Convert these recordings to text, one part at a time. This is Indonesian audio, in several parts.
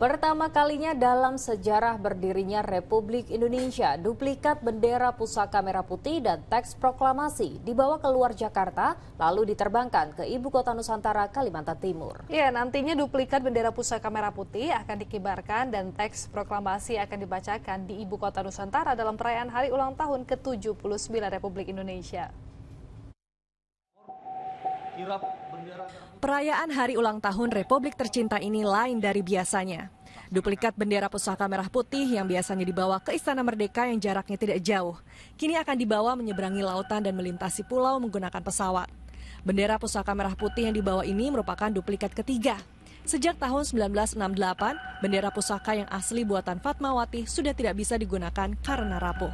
Pertama kalinya dalam sejarah berdirinya Republik Indonesia, duplikat bendera pusaka merah putih dan teks proklamasi dibawa keluar Jakarta lalu diterbangkan ke Ibu Kota Nusantara, Kalimantan Timur. Ya, nantinya duplikat bendera pusaka merah putih akan dikibarkan dan teks proklamasi akan dibacakan di Ibu Kota Nusantara dalam perayaan hari ulang tahun ke-79 Republik Indonesia. Perayaan hari ulang tahun Republik tercinta ini lain dari biasanya. Duplikat bendera pusaka merah putih yang biasanya dibawa ke Istana Merdeka yang jaraknya tidak jauh, kini akan dibawa menyeberangi lautan dan melintasi pulau menggunakan pesawat. Bendera pusaka merah putih yang dibawa ini merupakan duplikat ketiga. Sejak tahun 1968, bendera pusaka yang asli buatan Fatmawati sudah tidak bisa digunakan karena rapuh.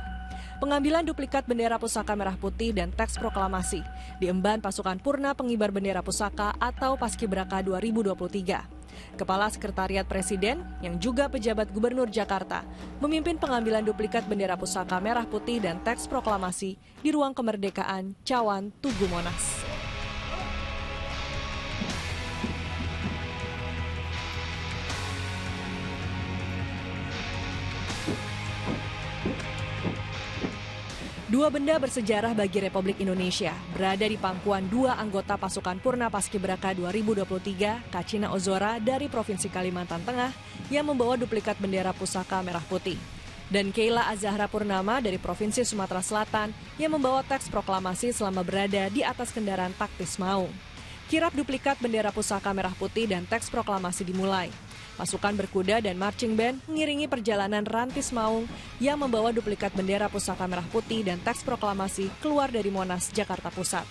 Pengambilan duplikat bendera pusaka merah putih dan teks proklamasi diemban pasukan Purna Pengibar Bendera Pusaka atau Paskibraka 2023. Kepala Sekretariat Presiden yang juga pejabat Gubernur Jakarta memimpin pengambilan duplikat bendera pusaka merah putih dan teks proklamasi di Ruang Kemerdekaan Cawan, Tugu Monas. Dua benda bersejarah bagi Republik Indonesia berada di pangkuan dua anggota pasukan Purna Paskibraka 2023, Kacina Ozora dari Provinsi Kalimantan Tengah yang membawa duplikat bendera pusaka merah putih, dan Keila Azahra Purnama dari Provinsi Sumatera Selatan yang membawa teks proklamasi selama berada di atas kendaraan taktis Maung. Kirap duplikat bendera pusaka merah putih dan teks proklamasi dimulai. Pasukan berkuda dan marching band mengiringi perjalanan Rantis Maung yang membawa duplikat bendera pusaka merah putih dan teks proklamasi keluar dari Monas, Jakarta Pusat.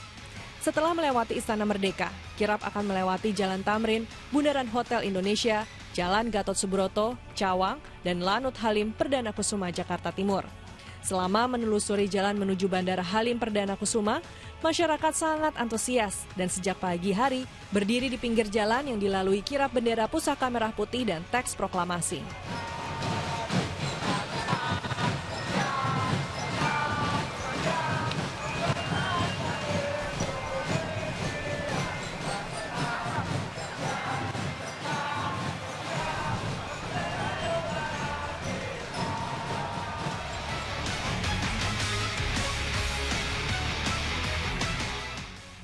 Setelah melewati Istana Merdeka, kirap akan melewati Jalan Tamrin, Bundaran Hotel Indonesia, Jalan Gatot Subroto, Cawang, dan Lanut Halim Perdana Kusuma, Jakarta Timur. Selama menelusuri jalan menuju Bandara Halim Perdana Kusuma, masyarakat sangat antusias dan sejak pagi hari berdiri di pinggir jalan yang dilalui kirap bendera pusaka merah putih dan teks proklamasi.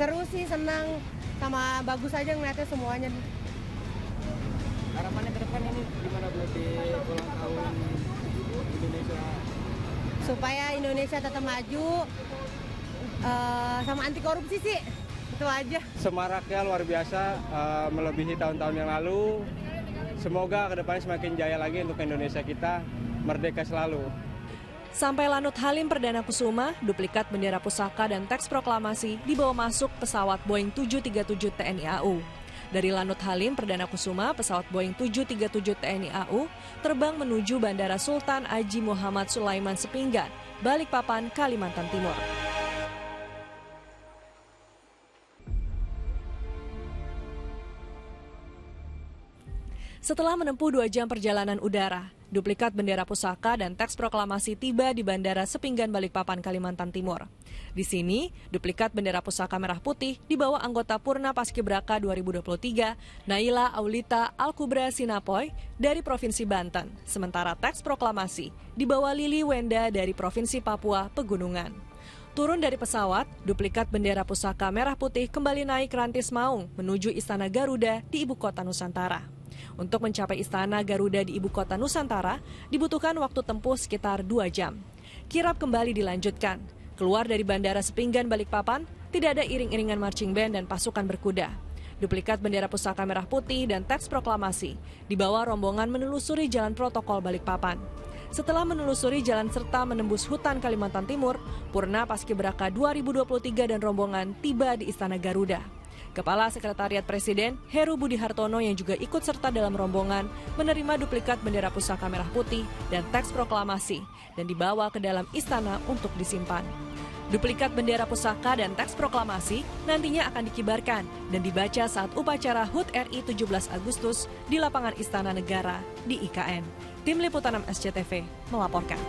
Seru sih, senang, sama bagus aja ngeliatnya semuanya. Harapannya ke depan ini gimana buat di ulang tahun Indonesia? Supaya Indonesia tetap maju, sama anti korupsi sih, itu aja. Semaraknya luar biasa, melebihi tahun-tahun yang lalu. Semoga ke depannya semakin jaya lagi untuk Indonesia kita, merdeka selalu. Sampai Lanut Halim Perdana Kusuma, duplikat bendera pusaka dan teks proklamasi dibawa masuk pesawat Boeing 737 TNI AU. Dari Lanut Halim Perdana Kusuma, pesawat Boeing 737 TNI AU terbang menuju Bandara Sultan Haji Muhammad Sulaiman Sepinggan, Balikpapan, Kalimantan Timur. Setelah menempuh 2 jam perjalanan udara, duplikat bendera pusaka dan teks proklamasi tiba di Bandara Sepinggan, Balikpapan, Kalimantan Timur. Di sini, duplikat bendera pusaka merah putih dibawa anggota Purna Paskibraka 2023, Naila Aulita Al-Kubra Sinapoy dari Provinsi Banten. Sementara teks proklamasi dibawa Lili Wenda dari Provinsi Papua Pegunungan. Turun dari pesawat, duplikat bendera pusaka merah putih kembali naik Rantis Maung menuju Istana Garuda di Ibu Kota Nusantara. Untuk mencapai Istana Garuda di Ibu Kota Nusantara, dibutuhkan waktu tempuh sekitar 2 jam. Kirap kembali dilanjutkan. Keluar dari Bandara Sepinggan, Balikpapan, tidak ada iring-iringan marching band dan pasukan berkuda. Duplikat bendera pusaka merah putih dan teks proklamasi dibawa rombongan menelusuri jalan protokol Balikpapan. Setelah menelusuri jalan serta menembus hutan Kalimantan Timur, Purna Paskibraka 2023 dan rombongan tiba di Istana Garuda. Kepala Sekretariat Presiden Heru Budi Hartono yang juga ikut serta dalam rombongan menerima duplikat bendera pusaka merah putih dan teks proklamasi dan dibawa ke dalam istana untuk disimpan. Duplikat bendera pusaka dan teks proklamasi nantinya akan dikibarkan dan dibaca saat upacara HUT RI 17 Agustus di lapangan Istana Negara di IKN. Tim Liputan 6 SCTV melaporkan.